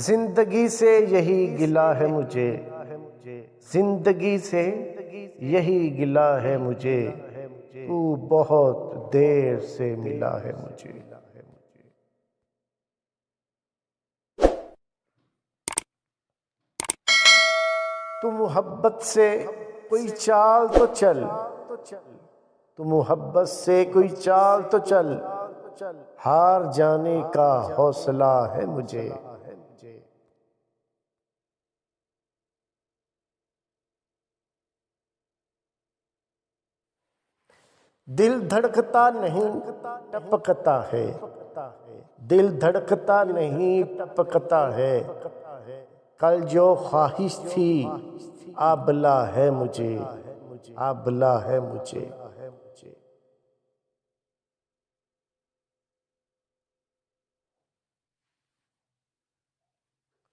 زندگی سے یہی گلہ ہے مجھے، زندگی سے یہی گلہ ہے مجھے، تو بہت دیر سے ملا ہے مجھے۔ تو محبت سے کوئی چال تو چل، تو محبت سے کوئی چال تو چل، ہار جانے کا حوصلہ ہے مجھے۔ دل دھڑکتا نہیں ٹپکتا ہے، دل دھڑکتا نہیں ٹپکتا ہے، کل جو خواہش تھی آبلا ہے مجھے، آبلا ہے مجھے۔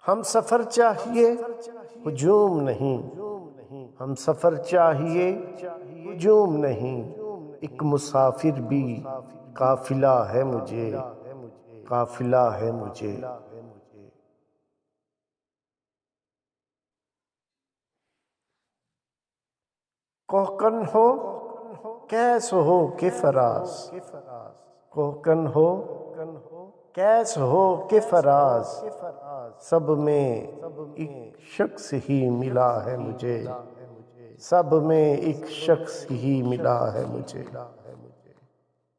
ہم سفر چاہیے ہجوم نہیں، ہم سفر چاہیے ہجوم نہیں، ایک مسافر بھی قافلہ ہے مجھے، قافلہ ہے مجھے۔ کوہکن ہو کیس ہو کہ فراز، کوہکن ہو کیس ہو کہ فراز، سب میں ایک شخص ہی ملا ہے مجھے، سب میں ایک شخص ہی ملا ہے مجھے۔